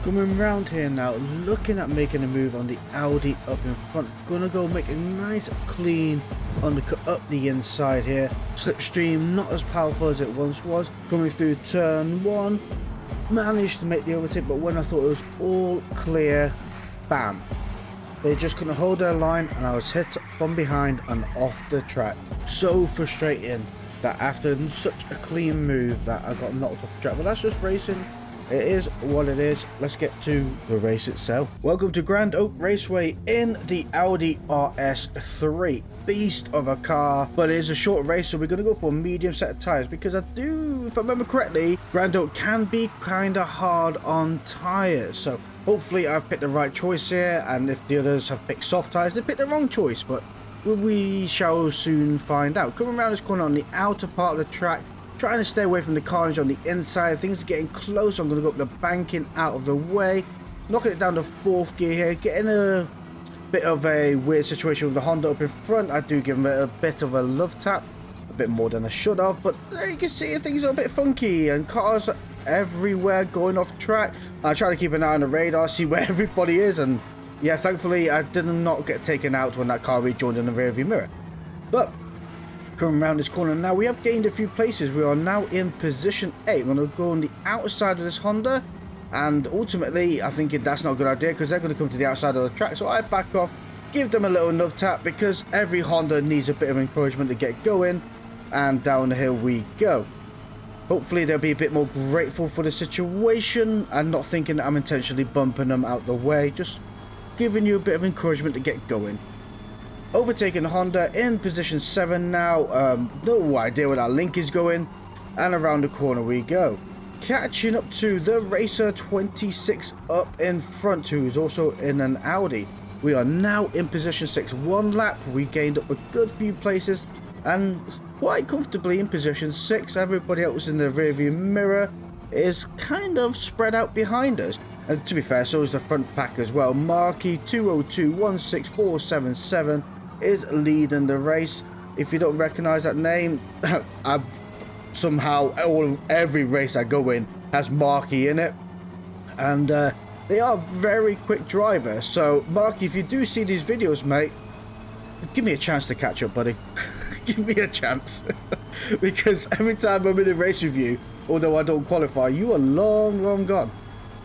Coming round here now, looking at making a move on the Audi up in front. Gonna go make a nice clean undercut up the inside here. Slipstream not as powerful as it once was. Coming through turn one, managed to make the overtake, but when I thought it was all clear, bam. They just couldn't hold their line and I was hit from behind and off the track. So frustrating that after such a clean move that I got knocked off the track, but that's just racing. It is what it is. Let's get to the race itself. Welcome to Grand Oak Raceway in the Audi RS3. Beast of a car, but it is a short race, so we're going to go for a medium set of tyres because if I remember correctly, Grand Oak can be kind of hard on tyres. So hopefully I've picked the right choice here, and if the others have picked soft tyres, they picked the wrong choice, but we shall soon find out. Coming around this corner on the outer part of the track, trying to stay away from the carnage on the inside. Things are getting close. I'm going to go up the banking out of the way. Knocking it down to fourth gear here. Getting a bit of a weird situation with the Honda up in front. I do give him a bit of a love tap. A bit more than I should have. But there you can see things are a bit funky. And cars are everywhere going off track. I try to keep an eye on the radar. See where everybody is. And yeah, thankfully I did not get taken out when that car rejoined in the rearview mirror. But coming around this corner now, we have gained a few places. We are now in position 8. I'm going to go on the outside of this Honda, and ultimately I think that's not a good idea because they're going to come to the outside of the track, so I back off, give them a little love tap because every Honda needs a bit of encouragement to get going, and down the hill we go. Hopefully they'll be a bit more grateful for the situation and not thinking that I'm intentionally bumping them out the way, just giving you a bit of encouragement to get going. Overtaking Honda in position 7 now. No idea where that link is going, and around the corner we go. Catching up to the Racer 26 up in front, who is also in an Audi. We are now in position 6. One lap, we gained up a good few places and quite comfortably in position 6. Everybody else in the rearview mirror is kind of spread out behind us. And to be fair, so is the front pack as well. Marky 202-16477 is leading the race. If you don't recognize that name, somehow every race I go in has Marky in it, and they are very quick drivers. So Marky, if you do see these videos, mate, give me a chance to catch up, buddy. Give me a chance because every time I'm in a race with you, although I don't qualify, you are long gone.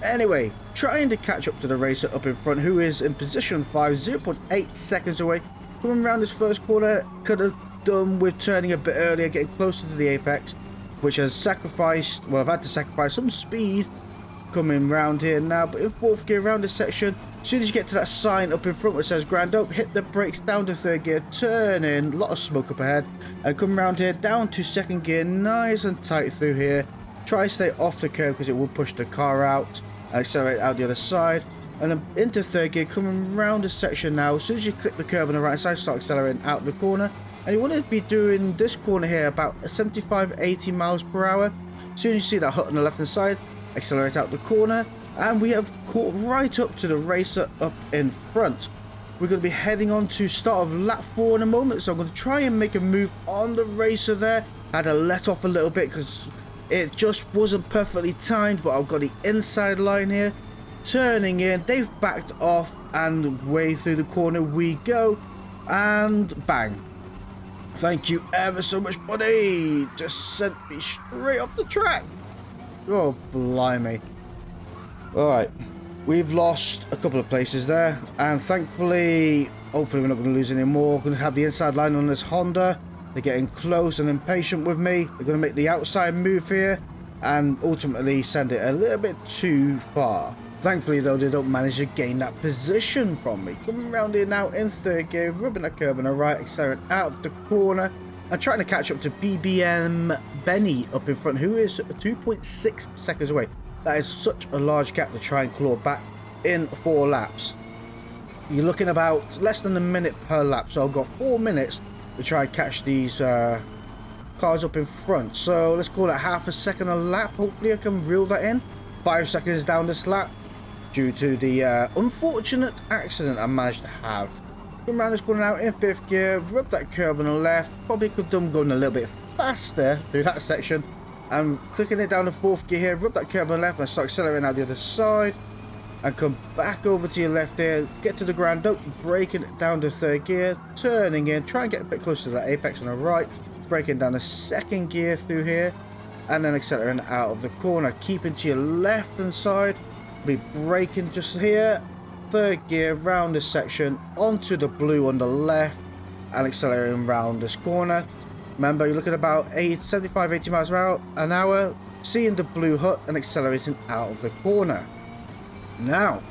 Anyway, trying to catch up to the racer up in front, who is in position 5, 0.8 seconds away. Coming around this first corner, could have done with turning a bit earlier, getting closer to the apex, which has sacrificed, well, I've had to sacrifice some speed coming round here now. But in fourth gear around this section, as soon as you get to that sign up in front which says Grand Oak, hit the brakes down to third gear, turn in, a lot of smoke up ahead, and come around here down to second gear, nice and tight through here. Try to stay off the curb because it will push the car out, and accelerate out the other side. And then into third gear, coming around the section now. As soon as you click the curb on the right side, start accelerating out the corner. And you want to be doing this corner here about 75-80 miles per hour. As soon as you see that hut on the left hand side, accelerate out the corner. And we have caught right up to the racer up in front. We're going to be heading on to start of lap 4 in a moment. So I'm going to try and make a move on the racer there. I had to let off a little bit because it just wasn't perfectly timed, but I've got the inside line here. Turning in, they've backed off, and way through the corner we go, and bang. Thank you ever so much, buddy. Just sent me straight off the track. Oh, blimey. Alright, we've lost a couple of places there, and thankfully, hopefully we're not going to lose any more. We're going to have the inside line on this Honda. They're getting close and impatient with me. They're going to make the outside move here, and ultimately send it a little bit too far. Thankfully, though, they don't manage to gain that position from me. Coming around here now in third gear, rubbing that curb on the right, accelerating out of the corner, and trying to catch up to BBM Benny up in front, who is 2.6 seconds away. That is such a large gap to try and claw back in 4 laps. You're looking about less than a minute per lap, so I've got 4 minutes to try and catch these cars up in front. So let's call it half a second a lap. Hopefully I can reel that in. 5 seconds down this lap, due to the unfortunate accident I managed to have. Come around this corner now in 5th gear, rub that curb on the left. Probably could have done going a little bit faster through that section. And clicking it down to 4th gear here, rub that curb on the left and start accelerating out the other side. and come back over to your left here, get to the ground, don't braking it down to third gear, turning in, try and get a bit closer to that apex on the right, braking down the second gear through here, and then accelerating out of the corner, keeping to your left hand side, be braking just here, third gear round this section, onto the blue on the left, and accelerating round this corner. Remember, you're looking at about 75-80 miles an hour, seeing the blue hut and accelerating out of the corner. Now,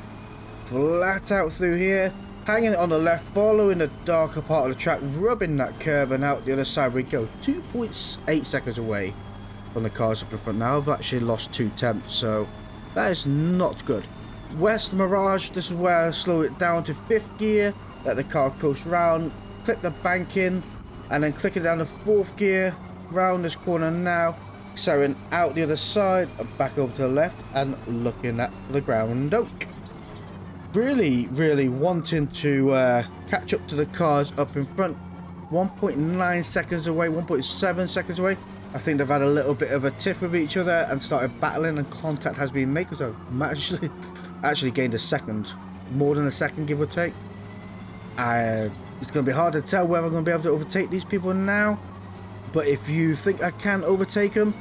flat out through here, hanging it on the left, following the darker part of the track, rubbing that curb, and out the other side we go. 2.8 seconds away from the cars up in front. Now I've actually lost 2 tenths, so that is not good. West Mirage, this is where I slow it down to 5th gear, let the car coast round, clip the bank in, and then click it down to 4th gear, round this corner now, accelerating out the other side, back over to the left, and looking at the ground oak. Really wanting to catch up to the cars up in front. 1.9 seconds away, 1.7 seconds away. I think they've had a little bit of a tiff with each other and started battling, and contact has been made, because I've actually gained a second, more than a second, give or take. It's going to be hard to tell whether I'm going to be able to overtake these people now, but if you think I can overtake them,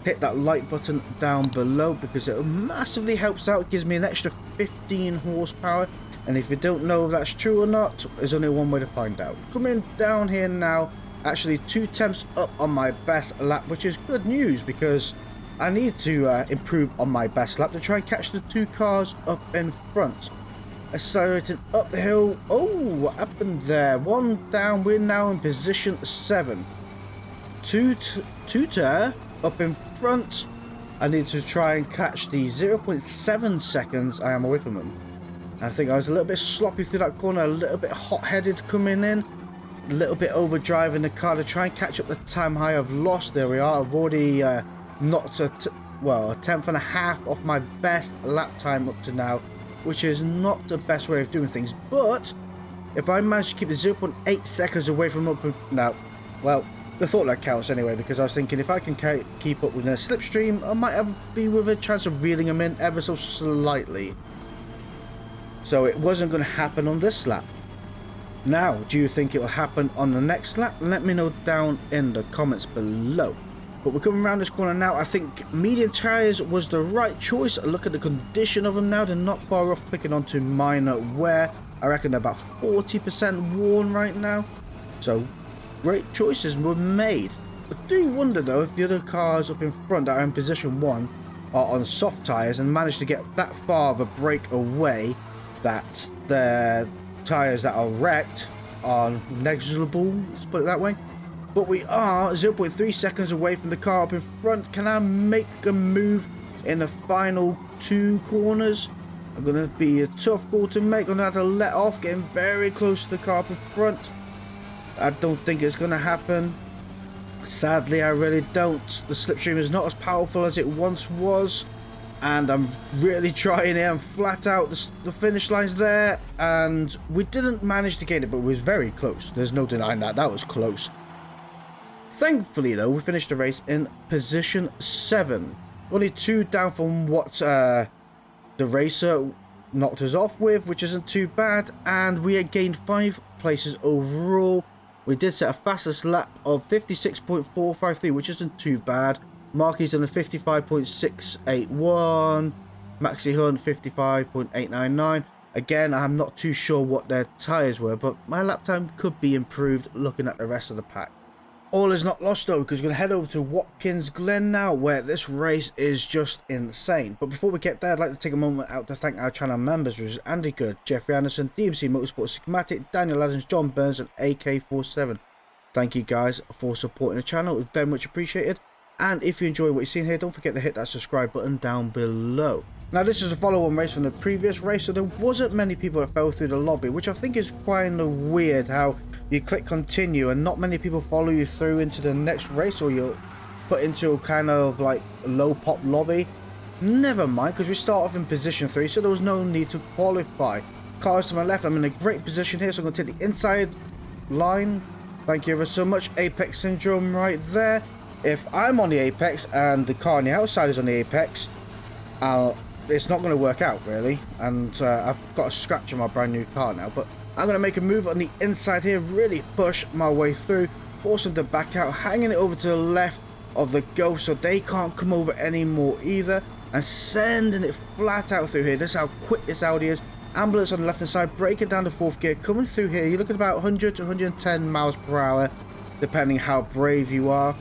hit that like button down below, because it massively helps out. It gives me an extra 15 horsepower, and if you don't know if that's true or not, there's only one way to find out. Coming down here now, actually 2 tenths up on my best lap, which is good news, because I need to improve on my best lap to try and catch the 2 cars up in front. Accelerating up the hill. Oh, what happened there? 1 down. We're now in position 7. Tutor up in front. I need to try and catch the 0.7 seconds I am away from them. I think I was a little bit sloppy through that corner, a little bit hot-headed coming in, a little bit overdriving the car to try and catch up the time high I've lost. There we are. I've already knocked a 10th and a half off my best lap time up to now, which is not the best way of doing things. But if I manage to keep the 0.8 seconds away from up now, well, the thought that counts anyway, because I was thinking if I can keep up with a slipstream, I might be with a chance of reeling them in ever so slightly. So it wasn't going to happen on this lap. Now, do you think it will happen on the next lap? Let me know down in the comments below. But we're coming around this corner now. I think medium tyres was the right choice. Look at the condition of them now. They're not far off picking onto minor wear. I reckon they're about 40% worn right now. So great choices were made. I do wonder though if the other cars up in front that are in position 1 are on soft tyres and managed to get that far of a break away that the tyres that are wrecked are negligible, let's put it that way. But we are 0.3 seconds away from the car up in front. Can I make a move in the final 2 corners? I'm going to be a tough call to make. I'm going to have to let off, getting very close to the car up in front. I don't think it's going to happen. Sadly, I really don't. The slipstream is not as powerful as it once was. And I'm really trying here. I'm flat out. The finish line's there. And we didn't manage to get it, but it was very close. There's no denying that. That was close. Thankfully, though, we finished the race in position 7. Only 2 down from what the racer knocked us off with, which isn't too bad. And we had gained 5 places overall. We did set a fastest lap of 56.453, which isn't too bad. Marky's on a 55.681. Maxi Hunt 55.899. Again, I'm not too sure what their tyres were, but my lap time could be improved looking at the rest of the pack. All is not lost though, because we're going to head over to Watkins Glen now, where this race is just insane. But before we get there, I'd like to take a moment out to thank our channel members, which is Andy Good, Jeffrey Anderson, DMC Motorsport Schematic, Daniel Adams, John Burns, and AK47. Thank you guys for supporting the channel, it's very much appreciated. And if you enjoy what you're seeing here, don't forget to hit that subscribe button down below. Now, this is a follow-on race from the previous race, so there wasn't many people that fell through the lobby, which I think is kind of weird how you click continue and not many people follow you through into the next race, or you're put into a kind of like low pop lobby. Never mind, because we start off in position 3, so there was no need to qualify. Cars to my left, I'm in a great position here, so I'm going to take the inside line. Thank you ever so much. Apex syndrome right there. If I'm on the apex and the car on the outside is on the apex, I'll it's not going to work out really, and I've got a scratch on my brand new car now, but I'm going to make a move on the inside here, really push my way through, force them to back out, hanging it over to the left of the Ghost so they can't come over anymore either, and sending it flat out through here. This is how quick this Audi is. Ambulance on the left hand side, breaking down to 4th gear, coming through here. You're looking at about 100 to 110 miles per hour, depending how brave you are.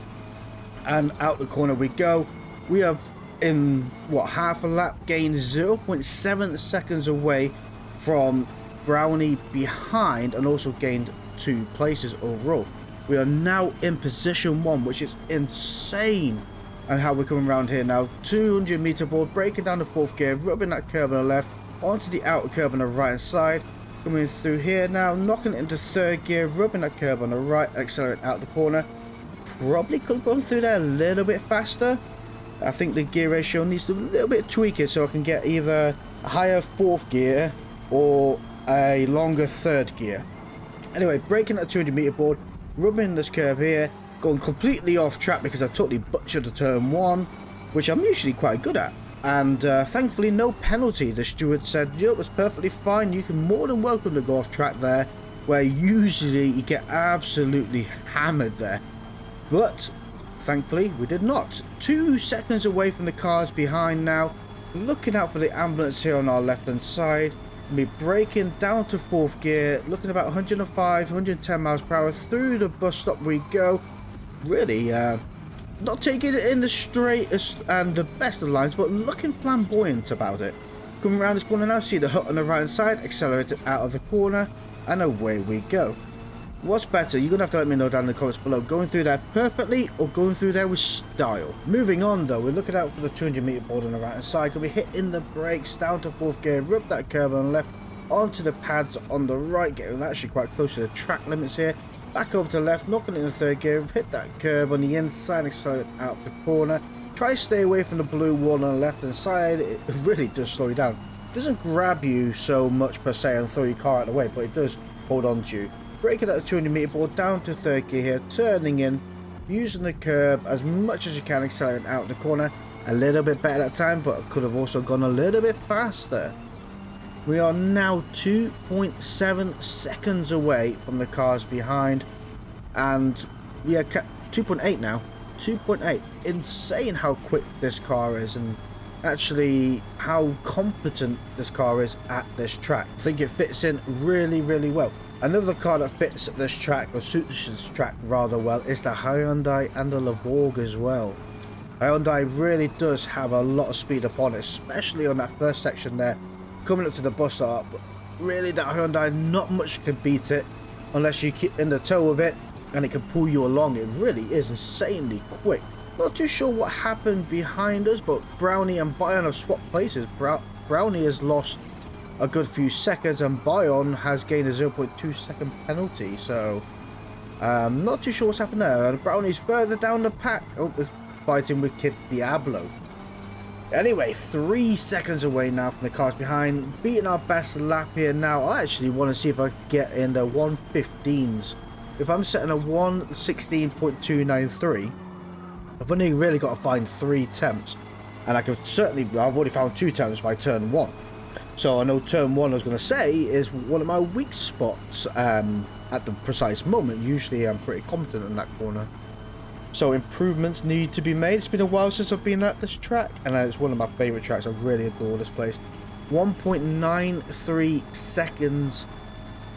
And out the corner we go. We have, in what, half a lap, gained 0.7 seconds away from Brownie behind, and also gained 2 places overall. We are now in position 1, which is insane. And how we're coming around here now, 200 meter board, breaking down the 4th gear, rubbing that curb on the left, onto the outer curb on the right hand side, coming through here now, knocking it into 3rd gear, rubbing that curb on the right, and accelerating out the corner. Probably could have gone through there a little bit faster. I think the gear ratio needs a little bit tweaked so I can get either a higher 4th gear or a longer 3rd gear. Anyway, breaking that 200 meter board, rubbing this curb here, going completely off track because I totally butchered the turn 1, which I'm usually quite good at. And thankfully no penalty. The steward said, yep, it's perfectly fine, you can more than welcome to go off track there, where usually you get absolutely hammered there. But thankfully we did not. 2 seconds away from the cars behind now, looking out for the ambulance here on our left hand side. Me braking down to 4th gear, looking about 105, 110 miles per hour. Through the bus stop we go. Really not taking it in the straightest and the best of lines, but looking flamboyant about it. Coming around this corner now, see the hut on the right hand side, accelerate it out of the corner, and away we go. What's better? You're going to have to let me know down in the comments below. Going through there perfectly or going through there with style. Moving on though, we're looking out for the 200 meter board on the right hand side. Going to be hitting the brakes down to 4th gear, rub that curb on the left, onto the pads on the right, getting actually quite close to the track limits here. Back over to the left, knocking it in the 3rd gear, hit that curb on the inside, accelerate out the corner. Try to stay away from the blue wall on the left hand side. It really does slow you down. It doesn't grab you so much per se and throw your car out of the way, but it does hold on to you. Braking at the 200 meter board down to 3rd gear here, turning in, using the curb as much as you can, accelerating out the corner. A little bit better that time, but could have also gone a little bit faster. We are now 2.7 seconds away from the cars behind, and we are 2.8 now. 2.8. Insane how quick this car is, and actually how competent this car is at this track. I think it fits in really, really well. Another car that fits at this track, or suits this track rather well, is the Hyundai and the Levorg as well. Hyundai really does have a lot of speed upon it, especially on that first section there, coming up to the bus stop. Really, that Hyundai, not much can beat it unless you keep in the toe of it and it can pull you along. It really is insanely quick. Not too sure what happened behind us, but Brownie and Bion have swapped places. Brownie has lost a good few seconds and Bion has gained a 0.2 second penalty, so not too sure what's happened there. Brownie's further down the pack. Oh, fighting with Kid Diablo. Anyway, 3 seconds away now from the cars behind, beating our best lap here now. I actually want to see if I can get in the 115s. If I'm setting a 116.293, I've only really got to find 3 temps, and I could certainly, I've already found 2 temps by turn 1. So I know turn 1, I was going to say, is one of my weak spots at the precise moment. Usually I'm pretty competent in that corner. So improvements need to be made. It's been a while since I've been at this track, and it's one of my favourite tracks. I really adore this place. 1.93 seconds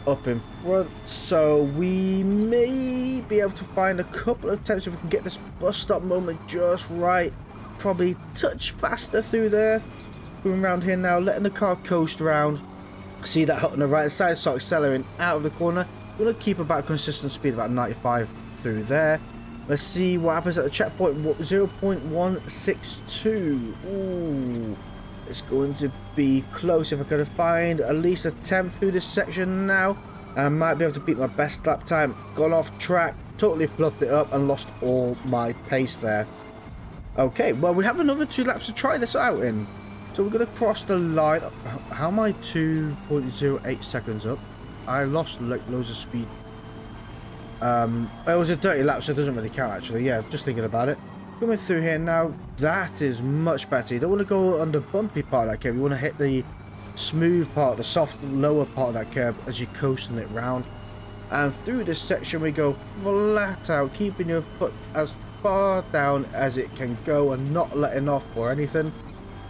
up in front, so we may be able to find a couple of attempts if we can get this bus stop moment just right. Probably touch faster through there. Going around here now, letting the car coast around. See that hut on the right side, start accelerating out of the corner. We're going to keep about consistent speed, about 95 through there. Let's see what happens at the checkpoint. 0.162. Ooh, it's going to be close if I could find at least a 10 through this section now. And I might be able to beat my best lap time. Gone off track, totally fluffed it up and lost all my pace there. Okay, well, we have another 2 laps to try this out in. So we're going to cross the line. How am I 2.08 seconds up? I lost like loads of speed. It was a dirty lap, so it doesn't really count actually. Yeah, just thinking about it. Coming through here now, that is much better. You don't want to go on the bumpy part of that curve. You want to hit the smooth part, the soft lower part of that curve as you're coasting it round. And through this section we go flat out, keeping your foot as far down as it can go and not letting off or anything.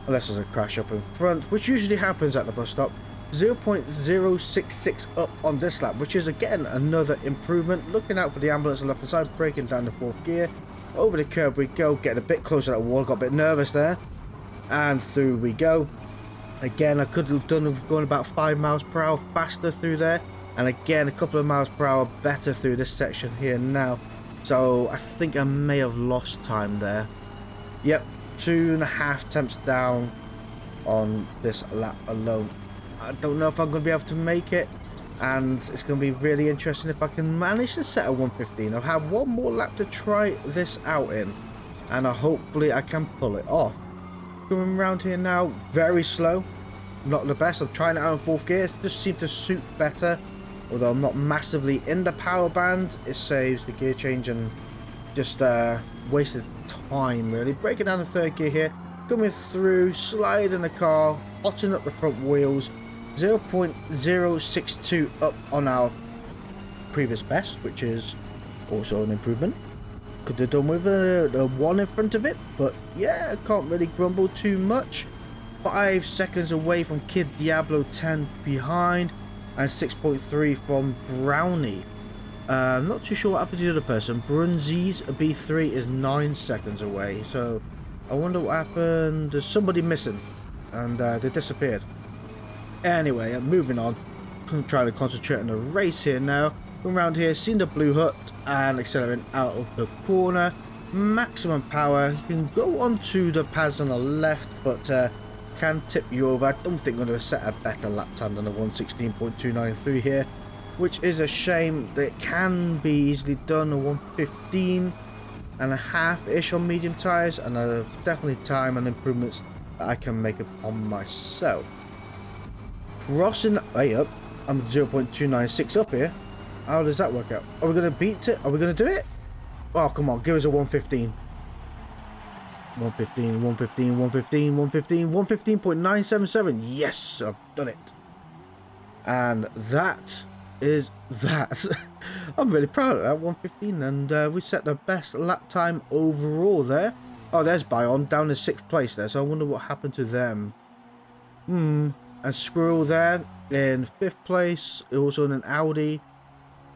Unless there's a crash up in front, which usually happens at the bus stop. 0.066 up on this lap, which is again another improvement. Looking out for the ambulance on the left hand side, braking down the 4th gear. Over the curb we go, getting a bit closer to that wall, got a bit nervous there. And through we go. Again, I could have done going about 5 miles per hour faster through there. And again, a couple of miles per hour better through this section here now. So I think I may have lost time there. Yep, 2.5 temps down on this lap alone. I don't know if I'm going to be able to make it. And it's going to be really interesting if I can manage to set a 115. I'll have one more lap to try this out in. And hopefully I can pull it off. Coming around here now, very slow. Not the best. I'm trying it out in 4th gear. It just seems to suit better. Although I'm not massively in the power band. It saves the gear change and just wasted time really. Breaking down the 3rd gear here. Coming through, sliding the car, hotting up the front wheels. 0.062 up on our previous best, which is also an improvement. Could have done with a 1 in front of it, but yeah, I can't really grumble too much. 5 seconds away from Kid Diablo 10 behind, and 6.3 from Brownie. I'm not too sure what happened to the other person. Brunzies B3 is 9 seconds away, so I wonder what happened. There's somebody missing, and they disappeared. Anyway, I'm moving on. I'm trying to concentrate on the race here now. Come around here, seeing the blue hut and accelerating out of the corner. Maximum power. You can go onto the pads on the left, but can tip you over. I don't think I'm going to set a better lap time than the 116.293 here, which is a shame. That it can be easily done. A 115.5-ish on medium tyres, and definitely time and improvements that I can make upon myself. Crossing way up, I'm 0.296 up here. How does that work out? Are we going to beat it? Are we going to do it? Oh, come on, give us a 115. 115, 115, 115, 115, 115.977. Yes, I've done it. And that is that. I'm really proud of that 115, and we set the best lap time overall there. Oh, there's Bion down in 6th place there, so I wonder what happened to them. And Squirrel there in 5th place, also in an Audi.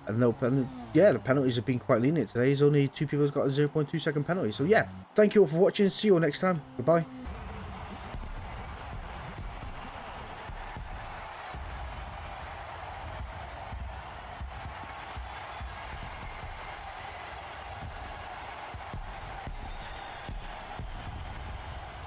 And no penalty. Yeah, the penalties have been quite lenient today. There's only 2 people who's got a 0.2 second penalty. So yeah, thank you all for watching. See you all next time. Goodbye.